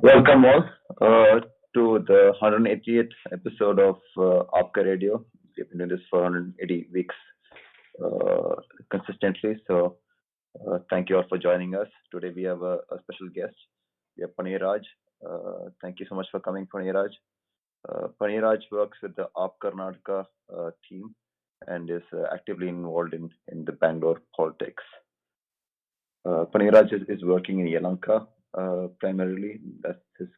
Welcome all to the 188th episode of Aapka Radio. We've been doing this for 180 weeks uh, consistently. So thank you all for joining us. Today we have a special guest. We have Paniraj. Thank you so much for coming, Paniraj. Paniraj works with the Aap Karnataka team and is actively involved in the Bangalore politics. Paniraj is working in Yelahanka primarily. That's his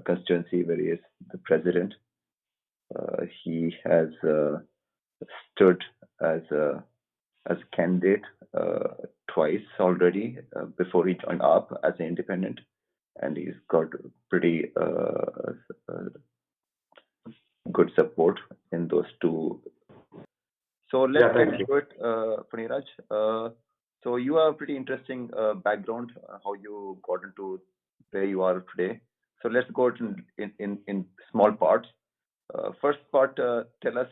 constituency where he is the president. He has stood as a candidate twice already before he joined up as an independent, and he's got pretty good support in those two. So let's Yeah, get thank you. into it, Paniraj. So you have a pretty interesting background, how you got into where you are today. So let's go in small parts. First part, tell us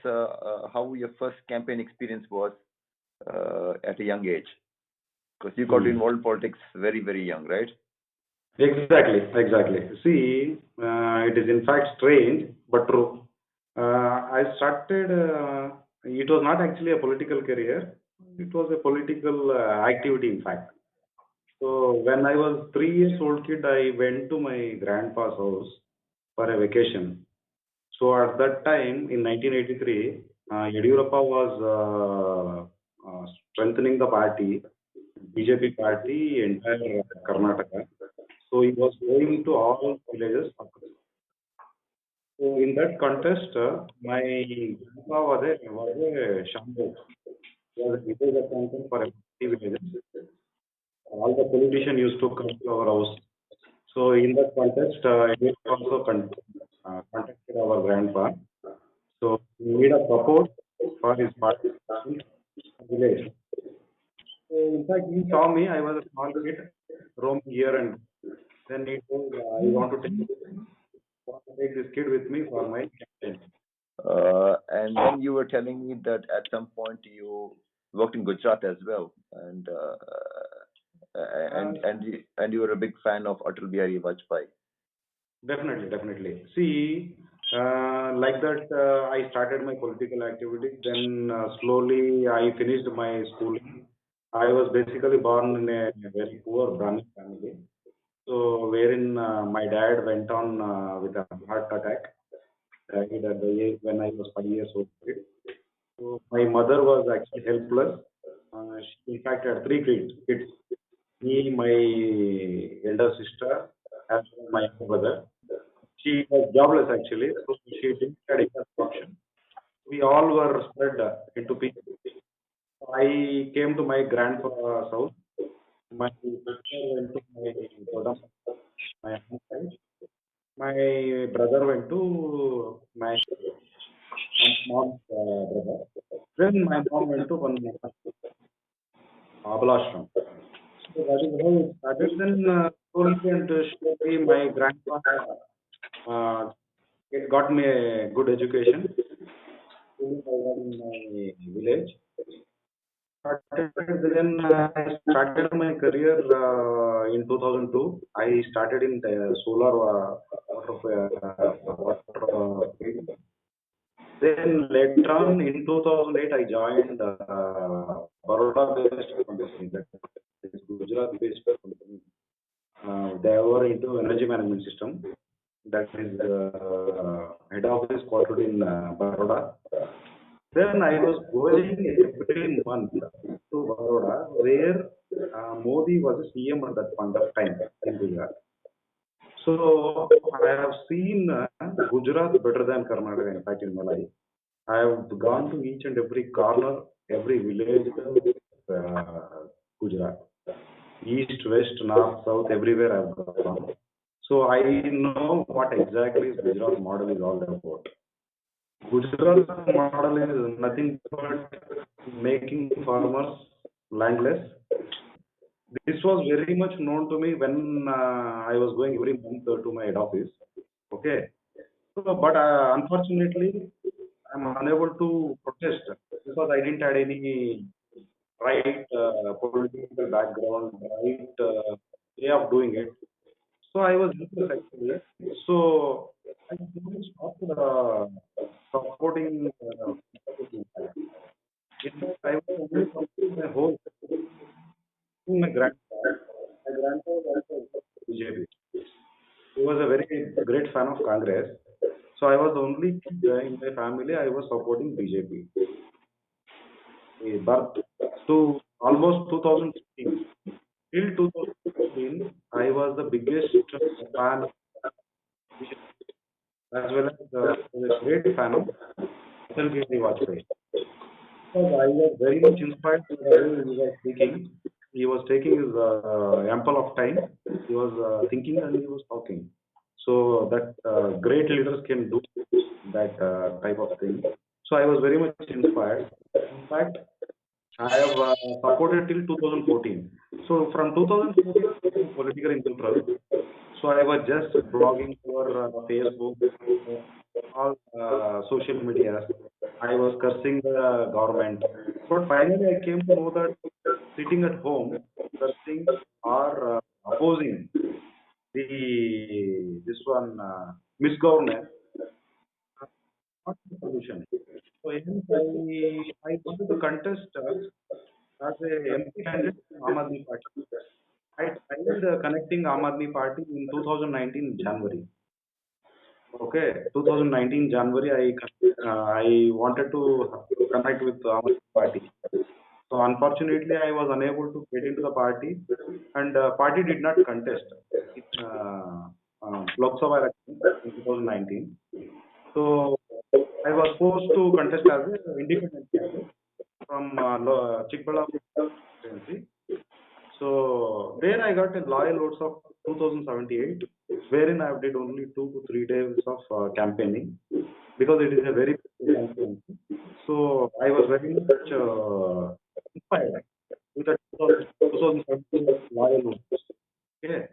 how your first campaign experience was at a young age, because you got Hmm. involved in politics very, very young, right? Exactly. See, it is in fact strange but true. I started, it was not actually a political career, it was a political activity, in fact. So, when I was 3 years old kid, I went to my grandpa's house for a vacation. So, at that time in 1983, Yediyurappa was strengthening the party, BJP party, entire Karnataka. So he was going to all villages. So in that contest, my grandpa was a Shambhu. He was a village accountant for a 50 villages. All the politicians used to come to our house. So in that contest, he also contacted our grandpa. So he made a support for his party in village. So in fact, he saw me. I was a small kid roaming here, and then he told, want to take this kid with me for my campaign. And then you were telling me that at some point you worked in Gujarat as well, and you were a big fan of Atal Bihari Vajpayee. Definitely. See, like that, I started my political activity. Then slowly I finished my schooling. I was basically born in a very poor Brahmin family. So, wherein my dad went on with a heart attack, died at the age when I was 5 years old. So, my mother was actually helpless. She, in fact, had three kids. Me, my elder sister, and my younger brother. She was jobless actually, so she didn't had enough option. We all were spread into people. I came to my grandfather's house. My sister went to my brother, my aunt's side. My brother went to my mom's brother. Then my mom went to one Abalashram. So that is how it started. Then slowly and slowly, my grandpa uh, it got me a good education. Schooling I was in my village. Then I started my career in 2002. I started in the solar water field. Then later on in 2008, I joined Baroda-based company, that is Gujarat-based company. They were into energy management system. That is head office quartered in Baroda. Then I was going every month to Baroda, where Modi was a CM at that point of time in Gujarat. So I have seen Gujarat better than Karnataka, in fact, in my life. I have gone to each and every corner, every village of Gujarat. East, west, north, south, everywhere I've gone. So I know what exactly Gujarat model is all about. Gujarat model is nothing but making farmers landless. This was very much known to me when I was going every month to my head office. Okay. So, but unfortunately, I'm unable to protest because I didn't have any right political background, right way of doing it. So I was interested actually. So I slowly stopped supporting BJP. In fact, I was only supporting my whole my grandpa. My grandpa was also BJP. He was a very great fan of Congress. So I was the only kid in my family. I was supporting BJP. But to almost 2015, till 2015, I was the biggest fan of BJP, as well as a great fan of Atal Bihari Vajpayee. Because I was very much inspired by the way he was speaking. He was taking his ample of time. He was thinking and he was talking. So that great leaders can do that type of thing. So I was very much inspired. In fact, I have supported till 2014. So from 2014, I became political neutral. So I was just blogging over Facebook, all social media. I was cursing the government. But finally, I came to know that sitting at home, cursing or opposing this one misgovernance, not the solution. So hence I wanted to contest as a MP candidate in Aam Aadmi Party. I tried connecting Aam Aadmi Party in 2019 January. Okay, 2019 January, I wanted to connect with Aam Aadmi Party. So unfortunately, I was unable to get into the party, and party did not contest in Lok Sabha election in 2019. So I was forced to contest as an independent candidate from Chikballapur constituency. So there I got a loyal votes of 2078, wherein I did only 2 to 3 days of campaigning because it is a very big campaign. So I was very much inspired with the 2017 loyal votes. Okay,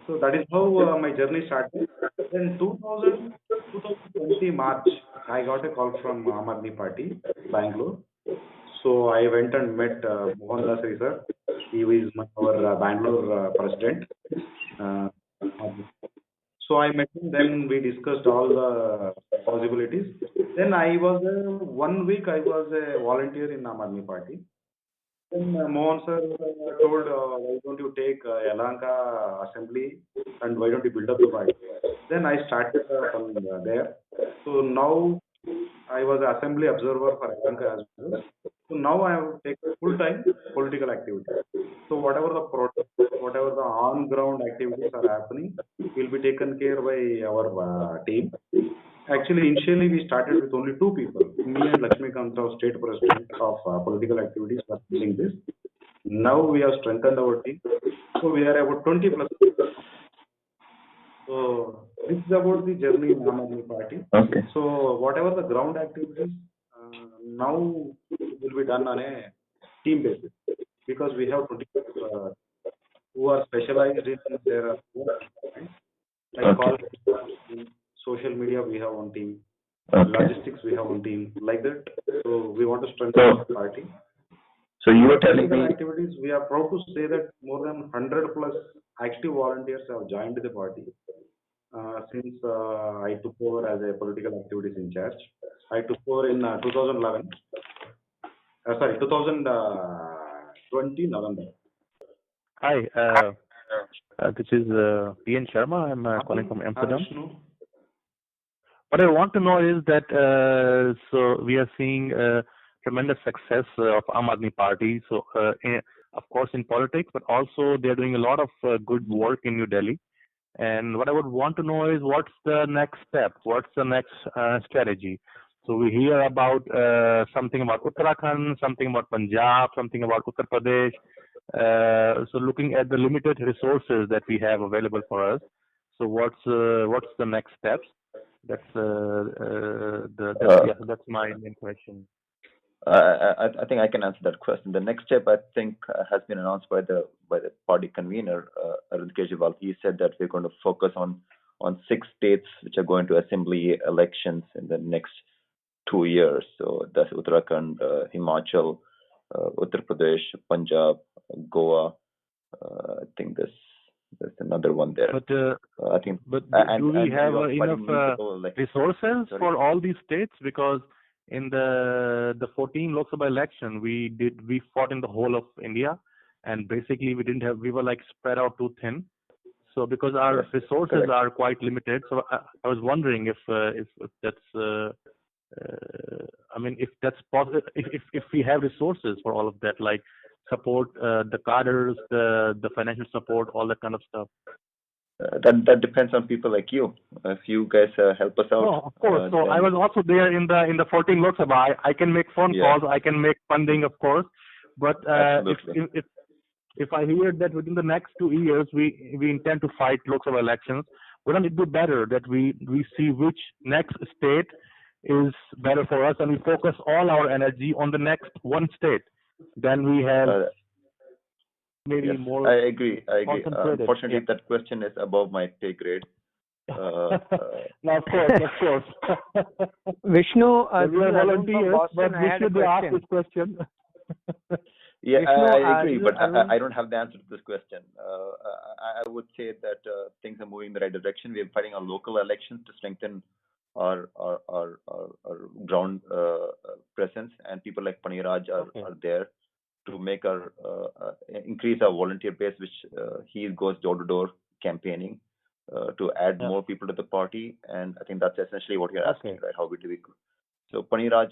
so that is how my journey started. Then 2020 March, I got a call from Aam Aadmi Party, Bangalore. So I went and met Mohan Dasari sir. He is our Bangalore president. Uh, so I met him. Then we discussed all the possibilities. Then I was 1 week. I was a volunteer in Aam Aadmi Party. Then Mohan sir told, why don't you take Yelahanka Assembly and why don't you build up the party? Then I started from there. So now I was assembly observer for Yelahanka as well. So now I have taken full-time political activity. So whatever the protest, whatever the on-ground activities are happening, will be taken care by our team. Actually, initially we started with only two people, me and Lakshmikant Rao, state president of political activities, for doing this. Now we have strengthened our team, so we are about 20 plus. So this is about the journey in Aam Aadmi Party. Okay. So whatever the ground activities now will be done on a team basis because we have 20 who are specialized in their work. Like Okay. call social media, we have one team. Okay. Logistics, we have one team. Like that. So we want to strengthen the party. So you were telling Political me. activities, we are proud to say that more than 100 plus active volunteers have joined the party since I took over as a political activities in charge. I took over in 2011. Sorry, 2020 November. Hi, this is PN Sharma. I'm calling from Amsterdam. Vishnu. What I want to know is that so we are seeing tremendous success of Aam Aadmi Party. So, of course, in politics, but also they are doing a lot of good work in New Delhi. And what I would want to know is what's the next step? What's the next strategy? So we hear about something about Uttarakhand, something about Punjab, something about Uttar Pradesh. So looking at the limited resources that we have available for us, so what's the next steps? That's that's my main question. I think I can answer that question. The next step, I think, has been announced by the party convener, Arvind Kejriwal. He said that we're going to focus on 6 states which are going to assembly elections in the next 2 years. So that's Uttarakhand, Himachal, Uttar Pradesh, Punjab, Goa. I think this There's another one there. But I think. but And do we have you're enough fighting municipal, like, resources sorry. for all these states? Because in the 14 Lok Sabha election, we fought in the whole of India, and basically we were like spread out too thin. So because our Yes, resources correct. are quite limited, so I was wondering if that's I mean, if that's possible, if we have resources for all of that, like support, the cadres, the financial support, all that kind of stuff. That depends on people like you. If you guys help us out. Oh, of course. So then- I was also there in the 14 Lok Sabha. I can make phone Yeah. calls. I can make funding, of course. But Absolutely. if I hear that within the next 2 years we intend to fight Lok Sabha elections, wouldn't it be better that we see which next state is better for us, and we focus all our energy on the next one state? Then we have maybe Yes, more. I agree. concentrated. Unfortunately, Yeah. that question is above my pay grade. No, of course. Vishnu, We this are is Arun from volunteers, Boston. but I we had a should ask question. this question. Yeah, Vishnu, I agree, this is but Arun. I don't have the answer to this question. I would say that things are moving in the right direction. We are fighting our local elections to strengthen our ground presence, and people like Paniraj are there to make our increase our volunteer base, which he goes door to door campaigning to add more people to the party, and I think that's essentially what you're asking, right? How do we? So Paniraj,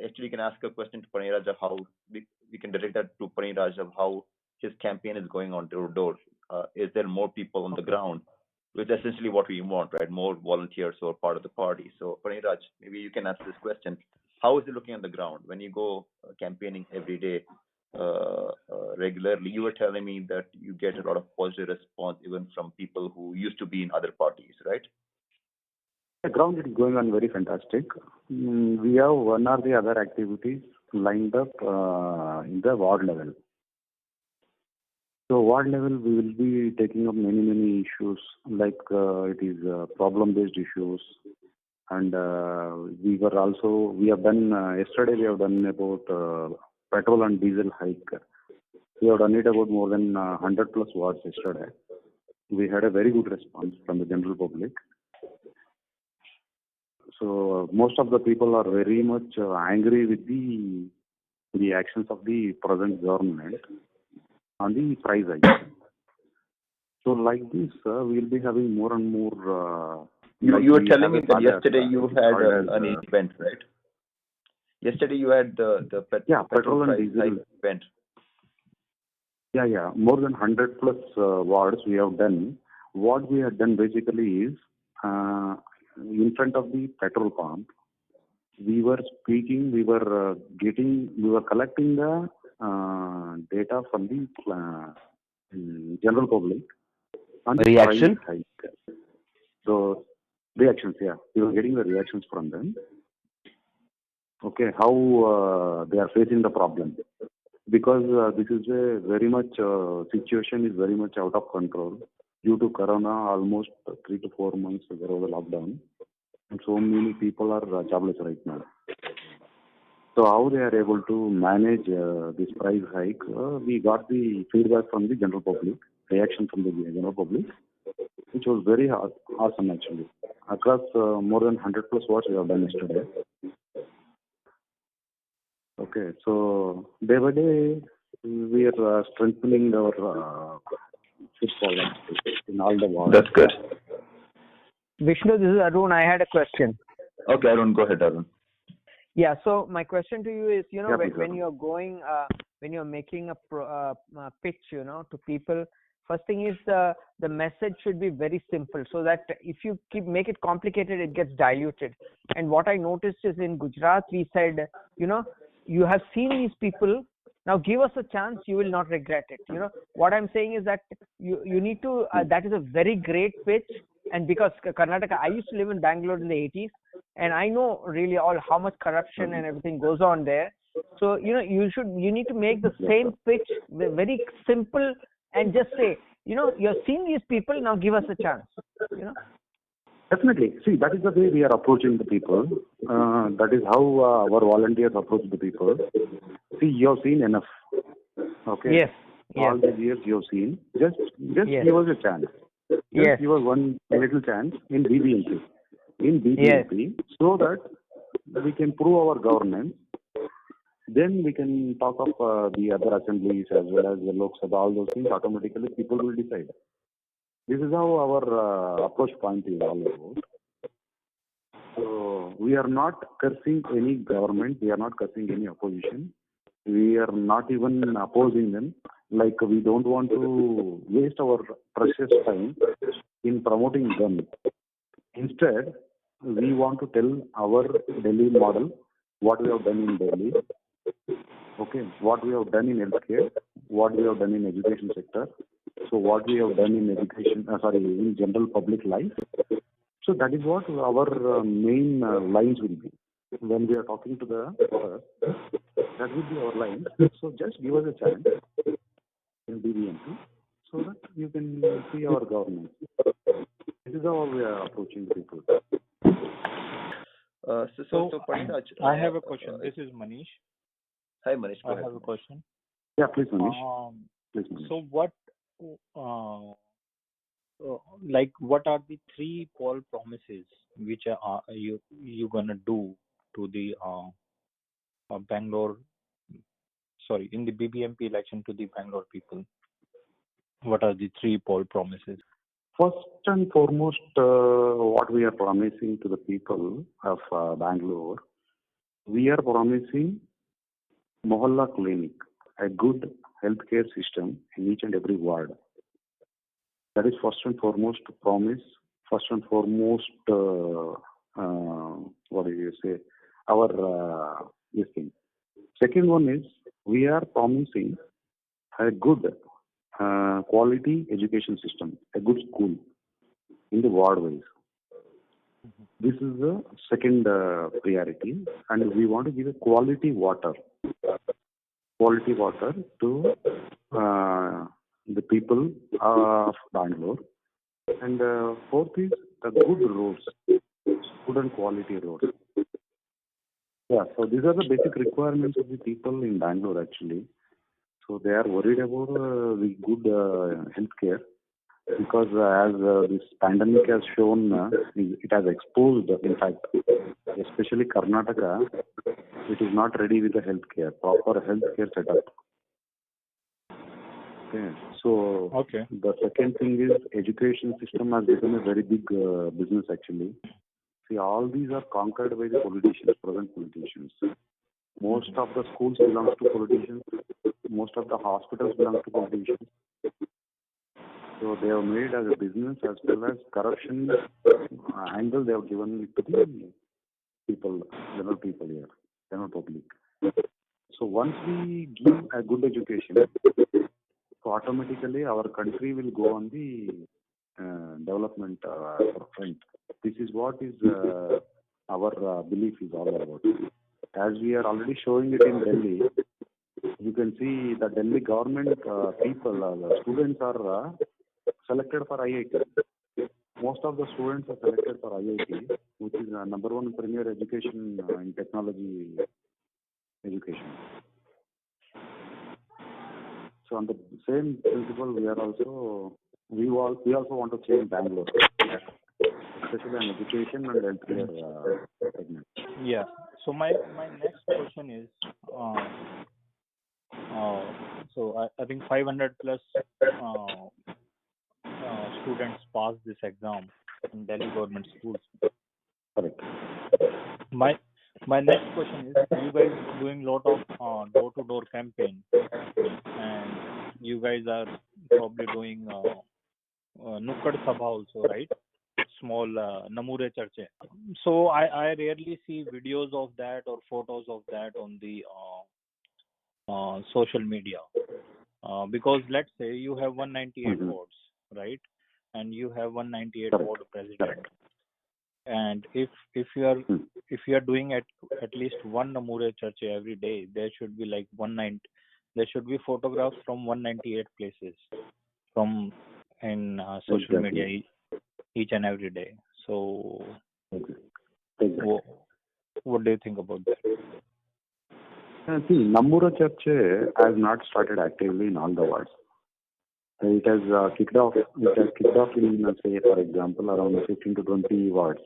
actually, you can ask a question to Paniraj of how we can direct that to Paniraj of how his campaign is going on door to door. Is there more people on the ground? Which is essentially what we want, right? More volunteers who are part of the party. So Paniraj, maybe you can answer this question. How is it looking on the ground when you go campaigning every day regularly? You were telling me that you get a lot of positive response even from people who used to be in other parties, right? The ground is going on very fantastic. We have one or the other activities lined up in the ward level. So ward level, we will be taking up many issues, like it is problem-based issues, and we have done yesterday. We have done about petrol and diesel hike. We have done it about more than 100 plus wards yesterday. We had a very good response from the general public. So most of the people are very much angry with the actions of the present government on the price hike. So like this, we will be having more and more. You were telling me that yesterday you had an event, right? Yesterday you had the petrol and diesel event. Yeah. More than 100 plus wards we have done. What we have done basically is in front of the petrol pump, we were speaking, we were collecting the data from the general public on the reaction price hike. So reactions, we were getting the reactions from them. Okay, how they are facing the problem, because this is a very much situation is very much out of control due to Corona. Almost 3 to 4 months there was a lockdown, and so many people are jobless right now. So how they are able to manage this price hike? We got the feedback from the general public, reaction from the general public, which was very awesome actually. Across more than 100 plus watts we have done yesterday. Okay, so day by day we are strengthening our footfall in all the wards. That's good. Vishnu, this is Arun. I had a question. Okay, Arun, go ahead, Arun. Yeah, so my question to you is, when please, you're going, when you're making a pitch, to people, first thing is the message should be very simple, so that if you make it complicated, it gets diluted. And what I noticed is in Gujarat, we said, you have seen these people, now give us a chance, you will not regret it. What I'm saying is that you need to, that is a very great pitch. And because Karnataka, I used to live in Bangalore in the 80s, and I know really how much corruption and everything goes on there. So, you need to make the same pitch very simple and just say, you're seeing these people, now give us a chance, Definitely. See, that is the way we are approaching the people. That is how our volunteers approach the people. See, you have seen enough. Okay. Yes. all Yes. these years you have seen. Just Yes. give us a chance. Just Yes. give us one little chance in BBMP. So that we can prove our governance. Then we can talk of the other assemblies as well as the Lok Sabha, all those things. Automatically, people will decide. This is how our approach point is all about. So we are not cursing any government. We are not cursing any opposition. We are not even opposing them. Like we don't want to waste our precious time in promoting them. Instead, we want to tell our Delhi model, what we have done in Delhi, okay, what we have done in healthcare, what we have done in education sector, so what we have done in education, in general public life. So that is what our main lines will be. When we are talking to the that will be our lines. So just give us a chance in BBMP so that you can see our governance. This is how we are approaching people. Pandit, I have a question. This is Manish. Hi, Manish. I have a question. Yeah, please, Manish. Please, Manish. So what, what are the 3 poll promises which are you gonna do to the Bangalore? Sorry, in the BBMP election to the Bangalore people. What are the 3 poll promises? First and foremost, what we are promising to the people of Bangalore, we are promising Mohalla Clinic, a good healthcare system in each and every ward. That is first and foremost promise. First and foremost, our this thing. Second one is we are promising a good quality education system, a good school in the ward wise. This is the second priority, and we want to give a quality water to the people of Bangalore. And fourth is the good roads, good and quality roads. Yeah, so these are the basic requirements of the people in Bangalore actually. So they are worried about the good healthcare because as this pandemic has shown, it has exposed, in fact, especially Karnataka, it is not ready with the healthcare, proper healthcare setup. Okay, so the second thing is education system has become a very big business actually. See, all these are conquered by the politicians, present politicians. Most of the schools belong to politicians. Most of the hospitals belong to politicians. So they have made as a business as well as corruption angle they have given it to the people, general people here, general public. So once we give a good education, so automatically our country will go on the development front. This is what is our belief is all about. As we are already showing it in Delhi, you can see the Delhi government people, students are selected for IIT. Most of the students are selected for IIT, which is number one premier education in technology education. So on the same principle, we also want to change Bangalore, especially on education and healthcare segment. Yeah. So my next question is, so I think 500 plus students passed this exam in Delhi government schools. Correct. My next question is, you guys doing lot of door-to-door campaign, and you guys are probably doing Nukkad Sabha also, right? Small Namure Charche. So I rarely see videos of that or photos of that on the social media. Because let's say you have 198 votes, right? And you have 198 vote president. And if you are doing at least one Namure Charche every day, there should be like there should be photographs from 198 places from in social media each and every day. So what do you think about that? See, Namura Charche has not started actively in all the wards. It has kicked off. It has kicked off in, say, for example, around 15 to 20 wards.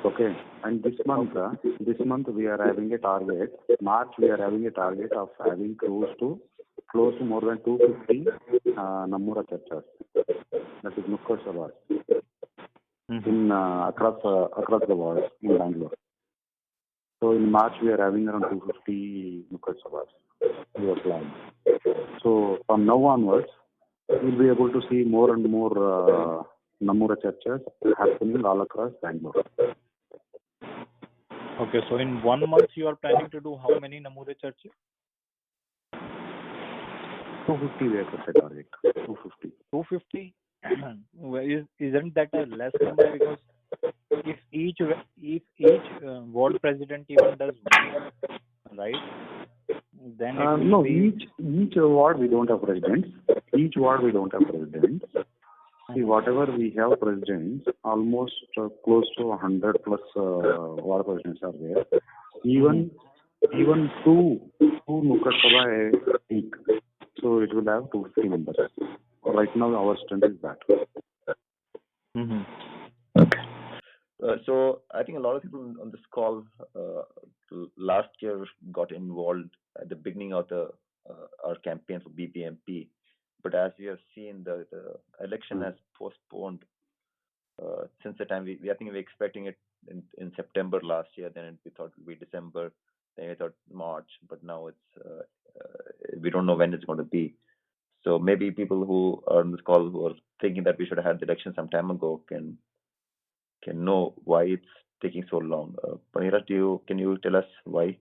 Okay. And this month we are having a target. March we are having a target of having close to more than 250 Namura churches. That is Nukkad Sabhas in across the world in Bangalore. So in March we are having around 250 Nukkad Sabhas. We are planning. So from now onwards, we'll be able to see more and more Namura churches happening all across Bangalore. Okay, so in 1 month you are planning to do how many Namura churches? 250 we have set target. 250. 250? Isn't that a less number? Because if each ward president even does one, right? Then it will no, be... each ward we don't have presidents. Each ward we don't have presidents. See, whatever we have presidents, almost close to 100 plus ward presidents are there. Even two Nukkad Sabha a week. So it will have 250 members. Right now our strength is that. Okay. So I think a lot of people on this call last year got involved at the beginning of our campaign for BBMP. But as we have seen, the election has postponed since the time I think we were expecting it in September last year. Then we thought it would be December. Then we thought March. But now it's we don't know when it's going to be. So maybe people who are on this call who are thinking that we should have had the election some time ago can know why it's taking so long. Panira, can you tell us why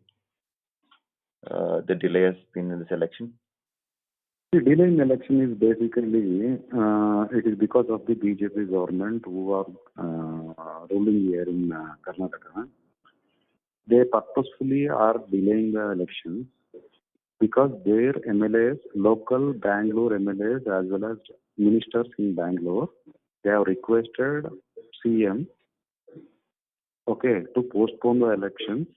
the delay has been in this election? The delay in election is basically it is because of the BJP government who are ruling here in Karnataka. They purposefully are delaying the elections because their MLAs, local Bangalore MLAs as well as ministers in Bangalore, they have requested CM, to postpone the elections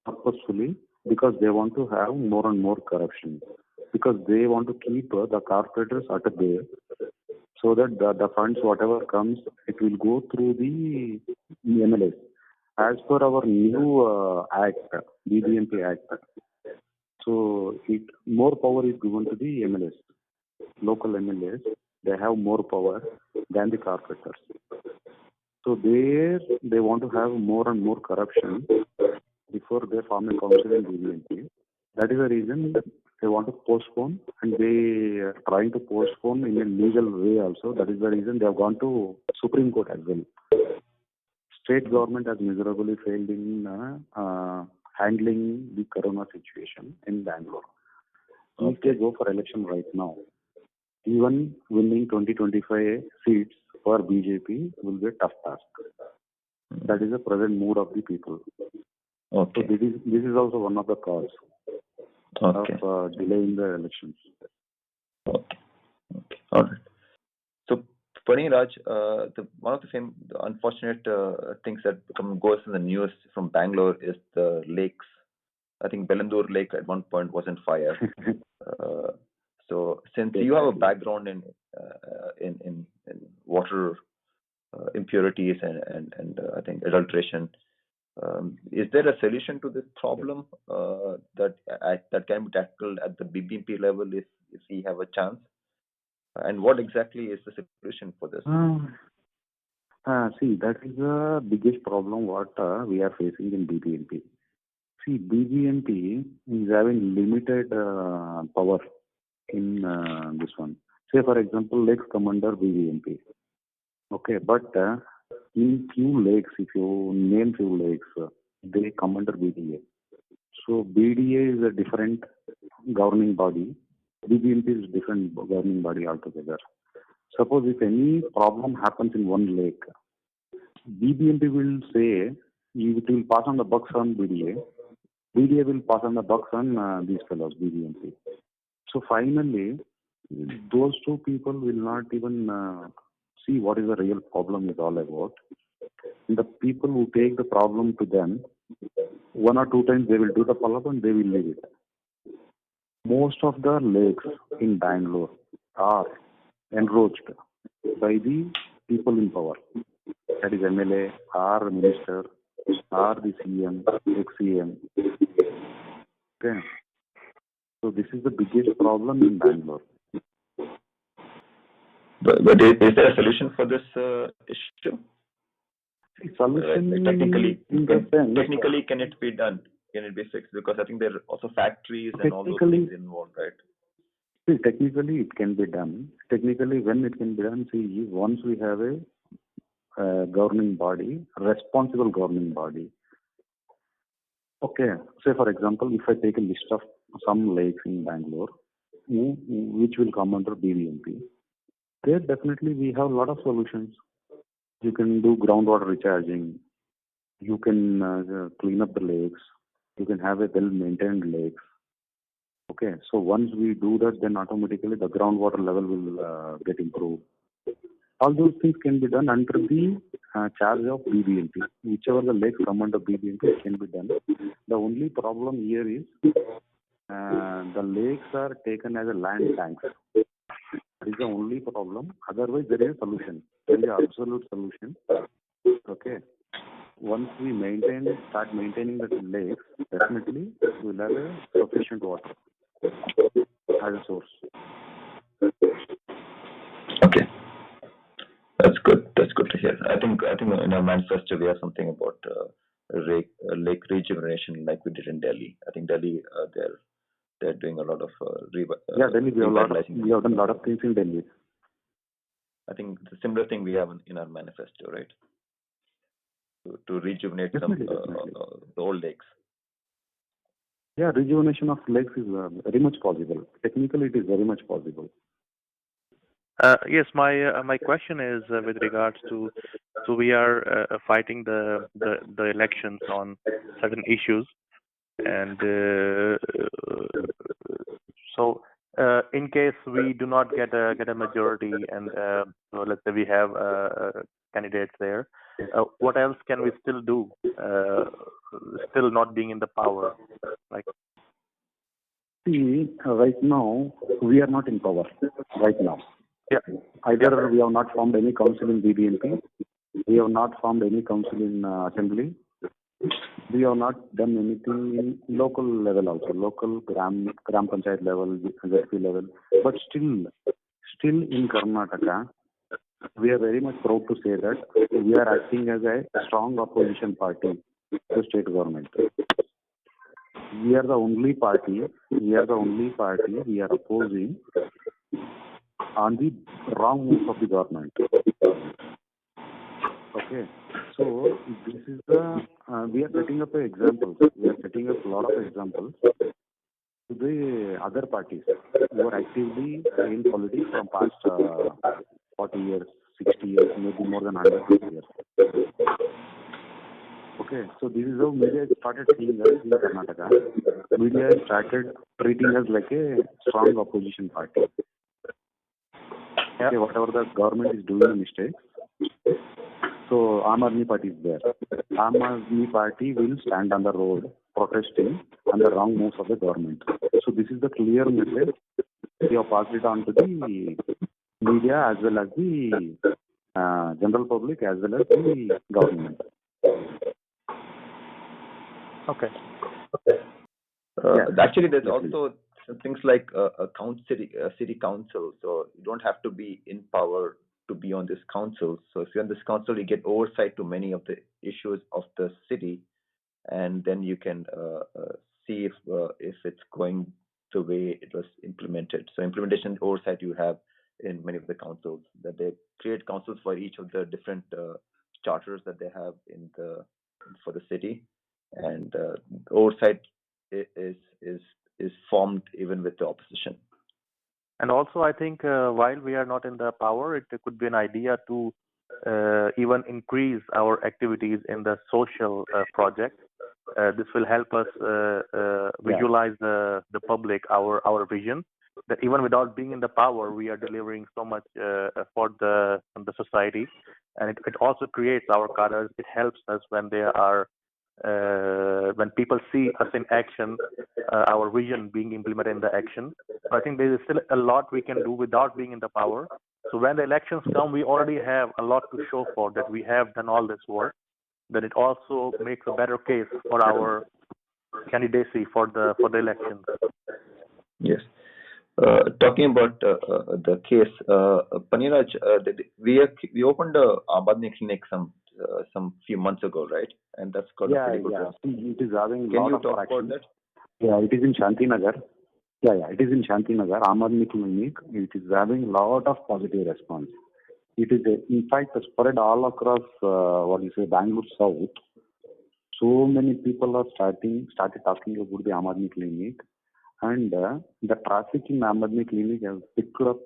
purposefully because they want to have more and more corruption. Because they want to keep the corporators at bay so that the funds, whatever comes, it will go through the MLAs. As per our new act, BBMP Act, so more power is given to the MLAs. Local MLAs, they have more power than the corporators. So they want to have more and more corruption before they form a council in BBMP. That is the reason they want to postpone, and they are trying to postpone in a legal way also. That is the reason they have gone to Supreme Court as well. State government has miserably failed in handling the corona situation in Bangalore. If they go for election right now, even winning 20-25 seats for BJP will be a tough task. That is the present mood of the people. Okay. So this is also one of the cause of delaying the elections. Okay. All right. So, Paniraj, one of the unfortunate things that goes in the news from Bangalore is the lakes. I think Bellandur Lake at one point was on fire. So, since you have a background in water impurities and I think adulteration, is there a solution to this problem that can be tackled at the BBMP level if we have a chance? And what exactly is the solution for this? See, that is the biggest problem what we are facing in BBMP. See, BBMP is having limited power in this one. Say, for example, lakes come under BBMP. Okay, but in few lakes, if you name few lakes, they come under BDA. So BDA is a different governing body. BBMP is different governing body altogether. Suppose if any problem happens in one lake, BBMP will say it will pass on the bucks on BDA. BDA will pass on the bucks on these fellows, BBMP. So finally, those two people will not even see what is the real problem is all about. And the people who take the problem to them, 1 or 2 times they will do the follow-up and they will leave it. Most of the lakes in Bangalore, are enroached by the people in power. That is MLA or minister or the CM, ex-CM. Okay. So this is the biggest problem in Bangalore. But is there a solution for this issue? Solution Technically, in the sense, technically, can it be done? Can it be fixed? Because I think there are also factories and all those Technically- things involved, right? see, technically it can be done. Technically, when it can be done, see, once we have a governing body, responsible governing body. Okay, say for example, if I take a list of some lakes in Bangalore, which will come under BBMP, there definitely we have a lot of solutions. You can do groundwater recharging. You can clean up the lakes. You can have a well-maintained lakes. Okay, so once we do that, then automatically the groundwater level will get improved. All those things can be done under the charge of BBMP. Whichever the lakes come under BBMP can be done. The only problem here is the lakes are taken as a land tanks. That is the only problem. Otherwise, there is a solution. There is an absolute solution. Okay. Once we start maintaining the lakes, definitely we'll have a sufficient water as a source. Okay, that's good. That's good to hear. I think in our manifesto we have something about lake rejuvenation, like we did in Delhi. I think Delhi they're doing a lot of Delhi we have done a lot of things in Delhi. I think the similar thing we have in our manifesto, right? To rejuvenate Definitely. the old lakes. Yeah, rejuvenation of lakes is very much possible. Technically, it is very much possible. Yes, my question is with regards to, so we are fighting the elections on certain issues, and so in case we do not get a majority, and so let's say we have candidates there, what else can we still do? Still not being in the power, like. See, right now we are not in power. Right now. Yeah. Either we have not formed any council in BBMP, we have not formed any council in assembly, we have not done anything in local level also, local gram panchayat level, ZP level. But still in Karnataka, we are very much proud to say that we are acting as a strong opposition party to the state government. We are the only party we are opposing on the wrong moves of the government. Okay, so this is we are setting up examples. We are setting up a lot of examples to the other parties who are actively in politics from past 40 years, 60 years, maybe more than 100 years. Okay, so this is how media started seeing us in Karnataka. Media started treating us like a strong opposition party. Okay, whatever the government is doing mistakes, so Aam Aadmi Party is there. Aam Aadmi Party will stand on the road protesting on the wrong moves of the government. So this is the clear message. We have passed it on to the media as well as the general public as well as the government. Okay. Actually, there's also some things like a city council. So you don't have to be in power to be on this council. So if you're on this council, you get oversight to many of the issues of the city, and then you can see if it's going the way it was implemented. So implementation oversight you have in many of the councils, that they create councils for each of the different charters that they have for the city, and oversight is formed even with the opposition. And also, I think while we are not in the power, it could be an idea to even increase our activities in the social project. This will help us visualize the public our vision. That even without being in the power, we are delivering so much for the society, and it also creates our cadres. It helps us when they are when people see us in action, our vision being implemented in the action. So I think there is still a lot we can do without being in the power. So when the elections come, we already have a lot to show for that we have done all this work. Then it also makes a better case for our candidacy for the elections. Yes. Talking about the case, Paniraj, we opened a Aam Aadmi clinic some few months ago, right? And that's got a pretty good response. It is having Can lot you of talk traction. about that? Yeah, it is in Shantinagar. Yeah, it is in Shantinagar, Aam Aadmi Clinic. It is having lot of positive response. It is, in fact, spread all across, Bangalore South. So many people are started talking about the Aam Aadmi Clinic. And the traffic in Aam Aadmi Clinic has picked up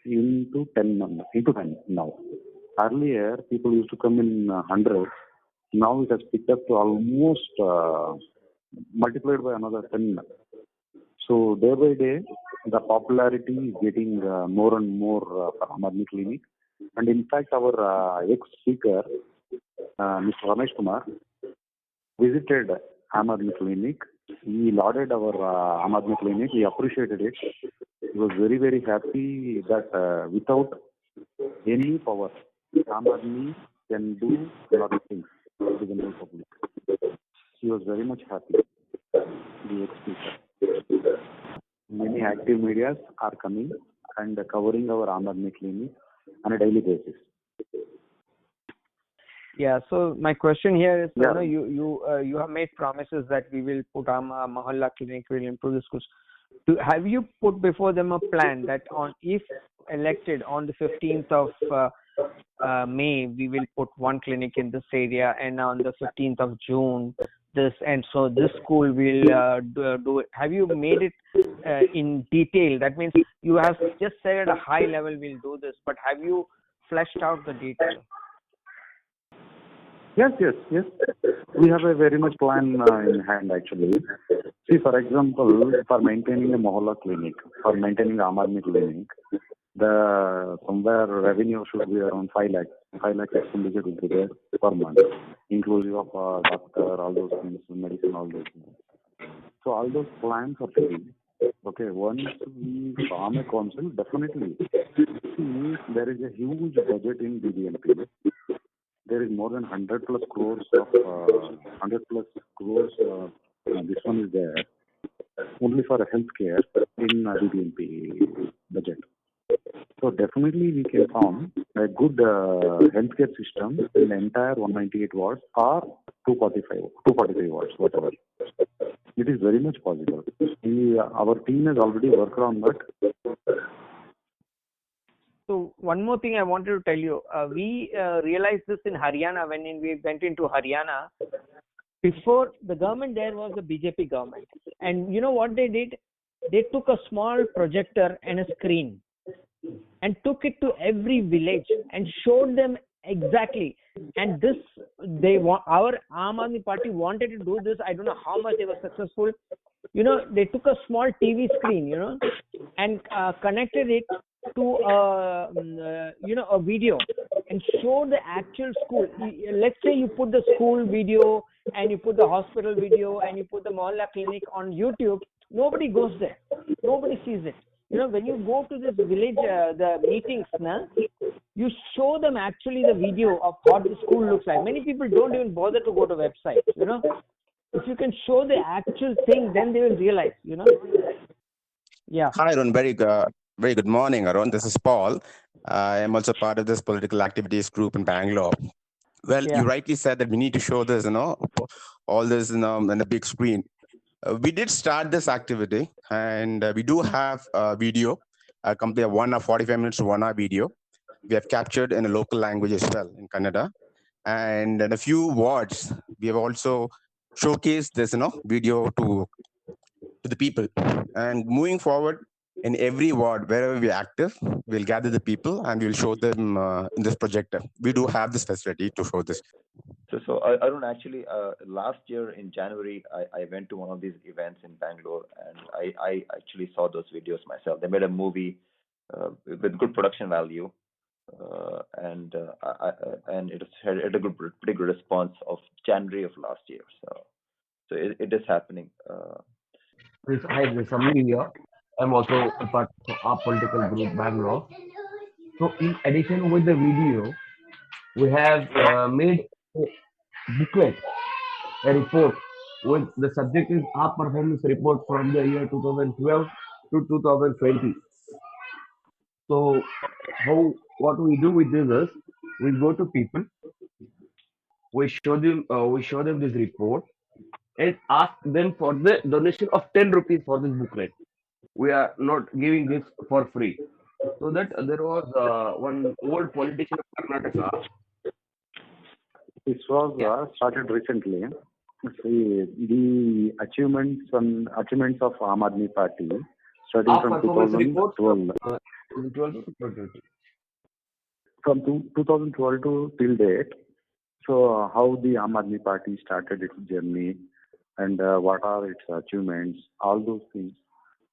into 10 now. Earlier, people used to come in hundreds. Now it has picked up to almost multiplied by another 10. So day by day, the popularity is getting more and more for Aam Aadmi Clinic. And in fact, our ex-speaker, Mr. Ramesh Kumar, visited Aam Aadmi Clinic. He lauded our Aam Aadmi Clinic. He appreciated it. He was very, very happy that without any power, Aam Aadmi can do a lot of things for the general public. He was very much happy, the ex-speaker. Many active medias are coming and covering our Aam Aadmi Clinic on a daily basis. Yeah. So my question here is, Yeah. you have made promises that we will put Mohalla Clinic, will improve the schools. Have you put before them a plan that if elected on the 15th of May, we will put one clinic in this area, and on the 15th of June, this, and so this school will do it. Have you made it in detail? That means you have just said at a high level we'll do this, but have you fleshed out the detail? Yes. We have a very much plan in hand actually. See, for example, for maintaining a Mohalla clinic, for maintaining Aam Aadmi Clinic, the somewhere revenue should be around 5 lakh. 5 lakh expenditure will be there per month, inclusive of doctor, all those things, medicine, all those things. So all those plans are free. Okay, once we form a council, definitely. See, there is a huge budget in BBMP. There is more than 100 plus crores of this one is there only for healthcare in BBMP budget. So definitely we can form a good healthcare system in the entire 198 wards or 245 wards, whatever. It is very much possible. Our team has already worked on that. So one more thing I wanted to tell you, we realized this in Haryana when we went into Haryana. Before, the government there was the BJP government, and you know what they did? They took a small projector and a screen and took it to every village and showed them exactly. And this, our Aam Aadmi Party wanted to do this. I don't know how much they were successful. They took a small TV screen, and connected it to a video and show the actual school. Let's say you put the school video and you put the hospital video and you put the Mohalla Clinic on YouTube. Nobody goes there. Nobody sees it. When you go to this village, the meetings, you show them actually the video of what the school looks like. Many people don't even bother to go to websites, If you can show the actual thing, then they will realize, Yeah. Hi, Arun. Very good morning, Arun. This is Paul. I am also part of this political activities group in Bangalore. Well, Yeah. you rightly said that we need to show this, all this, in a big screen. We did start this activity, and we do have a video, a complete 1 hour 45 minutes to 1 hour video. We have captured in a local language as well, in Kannada. And in a few wards, we have also showcased this, video to the people. And moving forward, in every ward, wherever we're active, we'll gather the people and we'll show them in this projector. We do have this facility to show this. So Arun, actually, last year in January, I went to one of these events in Bangalore, and I actually saw those videos myself. They made a movie with good production value. and it has had a pretty good response of January of last year. So it is happening. Hi, this is Samir here. I'm also a part of our political group, Bangalore. So, in addition with the video, we have made a booklet, a report with the subject is our performance report from the year 2012 to 2020. So, what we do with this is we go to people, we show them this report and ask them for the donation of 10 rupees for this booklet. We are not giving this for free. So that there was one old politician of Karnataka. This was started recently. See, the achievements of Aam Aadmi Party starting Our from performance report 2012. From 2012 to till date. So how the Aam Aadmi Party started its journey and what are its achievements, all those things.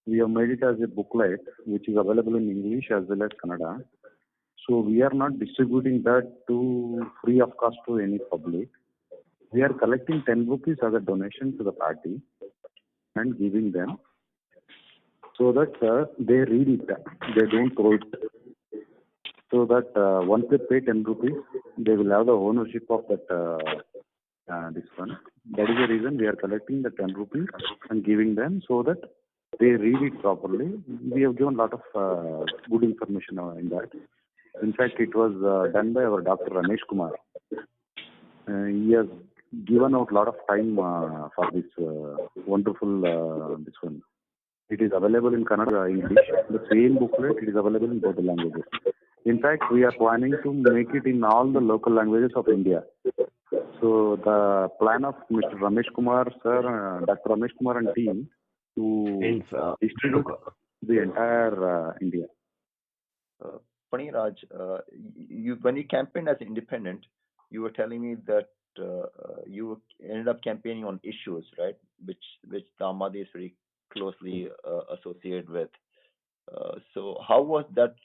We have made it as a booklet which is available in English as well as Kannada. So we are not distributing that to free of cost to any public. We are collecting 10 rupees as a donation to the party and giving them so that they read it, they don't throw it. So that once they pay 10 rupees, they will have the ownership of that this one. That is the reason we are collecting the 10 rupees and giving them so that they read it properly. We have given a lot of good information in that. In fact, it was done by our Dr. Ramesh Kumar. He has given out a lot of time for this wonderful this one. It is available in Kannada, English. The same booklet, it is available in both the languages. In fact, we are planning to make it in all the local languages of India. So the plan of Mr. Ramesh Kumar, sir, Dr. Ramesh Kumar and team to distribute the entire India. Pani Raj, when you campaigned as independent, you were telling me that you ended up campaigning on issues, right? Which the Aam Aadmi is very closely associated with. So how was that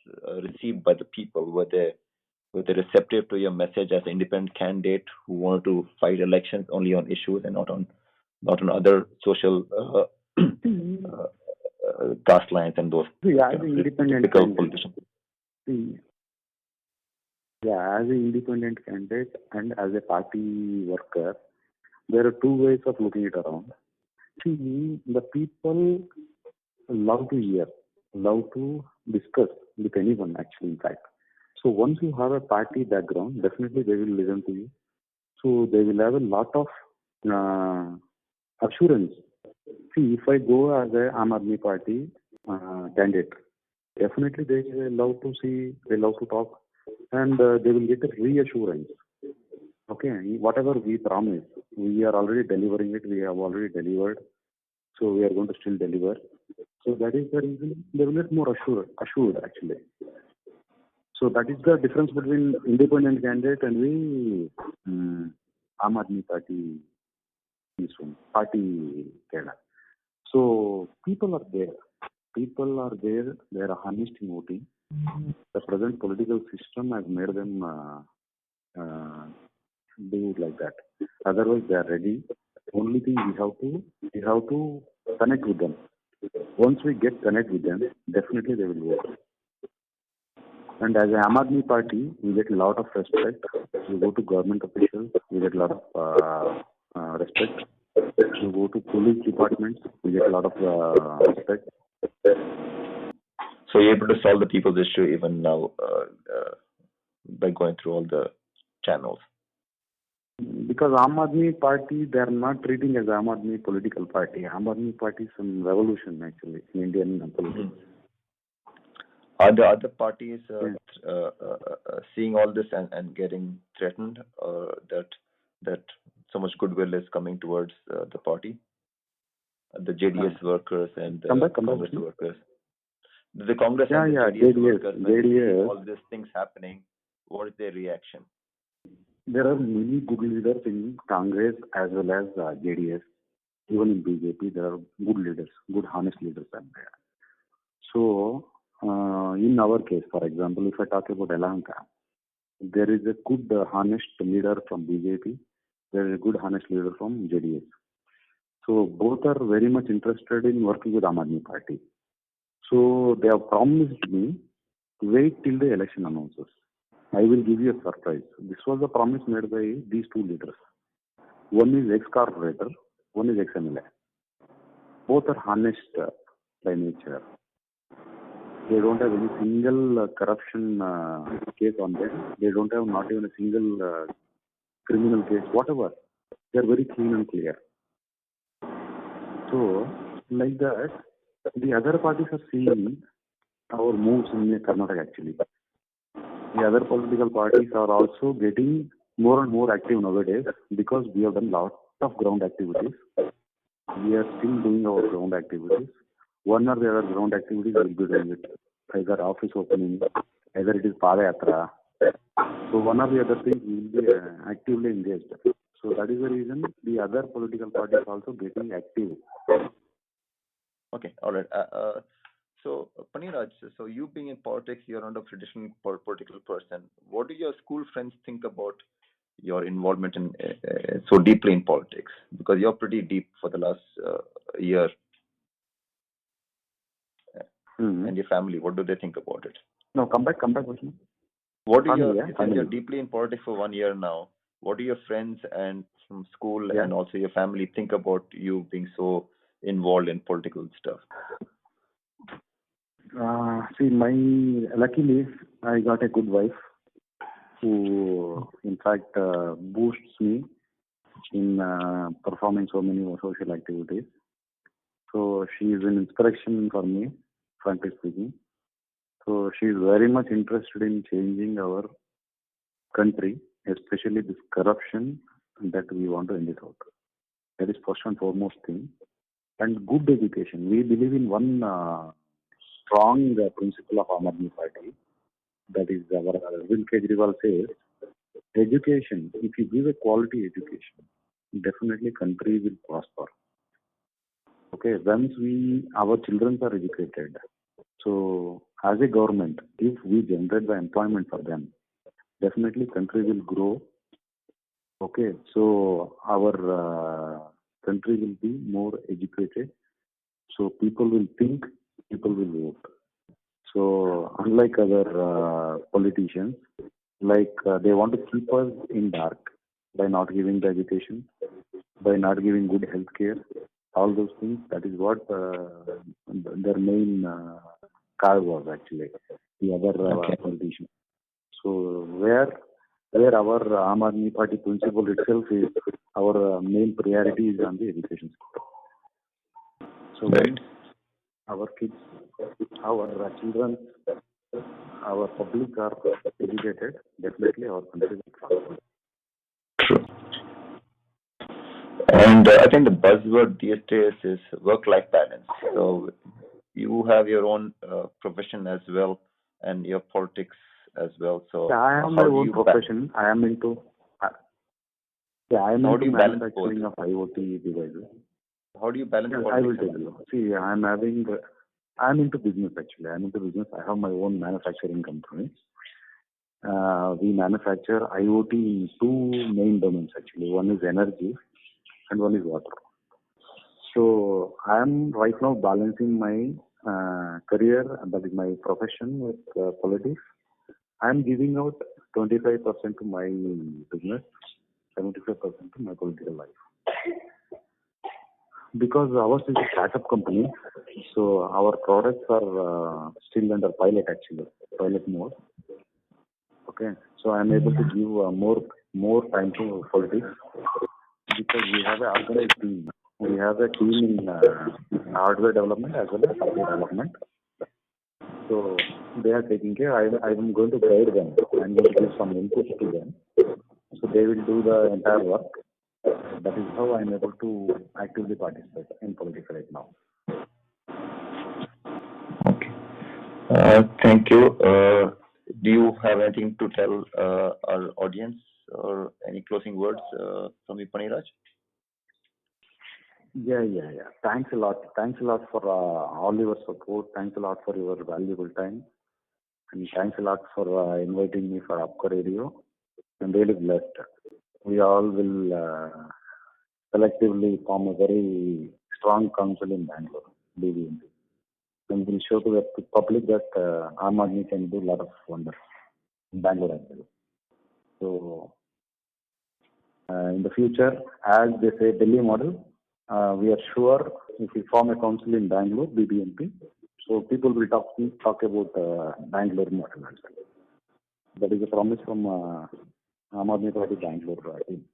received by the people? Were they receptive to your message as an independent candidate who wanted to fight elections only on issues and not on other social caste lines and those as an independent politicians? Yeah, as an independent candidate and as a party worker, there are two ways of looking it around. See, the people love to hear, love to discuss with anyone actually, in fact. So once you have a party background, definitely they will listen to you. So they will have a lot of assurance. See, if I go as a Aam Aadmi Party candidate, definitely they love to see, they love to talk, and they will get a reassurance. Okay, whatever we promise, we are already delivering it. We have already delivered, so we are going to still deliver. So that is the reason they will get more assured actually. So that is the difference between independent candidate and we Aam Aadmi Party, this one, party Kerala. So people are there. People are there. They are honest in voting. The present political system has made them do it like that. Otherwise, they are ready. Only thing we have to connect with them. Once we get connect with them, definitely they will vote. And as an Aam Aadmi Party, we get a lot of respect. We go to government officials, we get a lot of respect. We go to police departments, we get a lot of respect. So you're able to solve the people's issue even now by going through all the channels. Because Aam Aadmi Party, they are not treating as Aam Aadmi political party. Aam Aadmi Party is some revolution actually in Indian politics. Are the other parties seeing all this and getting threatened that so much goodwill is coming towards the party? The JDS workers and the Congress workers. The Congress and the JDS workers, when they see all these things happening, what is their reaction? There are many good leaders in Congress as well as JDS. Even in BJP, there are good leaders, good honest leaders are there. So in our case, for example, if I talk about Yelahanka, there is a good, honest leader from BJP. There is a good, honest leader from JDS. So both are very much interested in working with Aam Aadmi Party. So they have promised me to wait till the election announces. I will give you a surprise. This was a promise made by these two leaders. One is ex-corporator, one is ex-MLA. Both are honest by nature. They don't have any single corruption case on them. They don't have not even a single criminal case, whatever. They are very clean and clear. So, like that, the other parties are seeing our moves in Karnataka actually. The other political parties are also getting more and more active nowadays because we have done lot of ground activities. We are still doing our ground activities. One or the other ground activities will be doing it. Either office opening, either it is Padayatra. So one or the other things will be actively engaged. So that is the reason the other political parties also getting active. Okay, all right. So, Paniraj, so you being in politics, you're not a traditional political person. What do your school friends think about your involvement in so deeply in politics? Because you're pretty deep for the last year. And your family, what do they think about it? No, come back, Vishnu. What do you're deeply in politics for 1 year now? What do your friends and from school and also your family think about you being so involved in political stuff? Luckily, I got a good wife who, in fact, boosts me in performing so many social activities. So she is an inspiration for me, frankly speaking. So she is very much interested in changing our country, especially this corruption that we want to end it out. That is first and foremost thing. And good education. We believe in one strong principle of Aam Aadmi Party. That is our Arvind Kejriwal says, education, if you give a quality education, definitely country will prosper. Okay, once our children are educated, so as a government, if we generate the employment for them, definitely country will grow. Okay, so our country will be more educated. So people will think, people will vote. So unlike other politicians, they want to keep us in dark by not giving the education, by not giving good health care, all those things. That is what their main cause was actually, the other politicians. So where our Aam Aadmi Party principle itself is, our main priority is on the education sector. So when our kids, our children, our public are educated, definitely our country will prosper. True. And I think the buzzword these days is work-life balance. So you have your own profession as well and your politics as well. So I have my own profession. I am into manufacturing of IoT devices. How do you balance politics? I will tell you. See, I'm into business actually. I'm into business. I have my own manufacturing company. We manufacture IoT in two main domains actually. One is energy and one is water. So I am right now balancing my career, that is my profession, with politics. I am giving out 25% to my business, 75% to my political life. Because ours is a startup company, so our products are still under pilot mode. Okay, so I am able to give more time to politics because we have an organized team. We have a team in hardware development as well as software development. So they are taking care. I am going to guide them. I am going to give some input to them. So they will do the entire work. That is how I am able to actively participate in politics right now. Okay. Thank you. Do you have anything to tell our audience or any closing words from you, Paniraj? Yeah. Thanks a lot. Thanks a lot for all your support. Thanks a lot for your valuable time. And thanks a lot for inviting me for Apka Radio. I'm really blessed. We all will collectively form a very strong council in Bangalore, BBMP. And we'll show to the public that Aam Aadmi can do a lot of wonders in Bangalore as well. So, in the future, as they say, Delhi model, we are sure if we form a council in Bangalore, BBMP, so people will talk about Bangalore model as well. That is a promise from Aam Aadmi Party Bangalore team.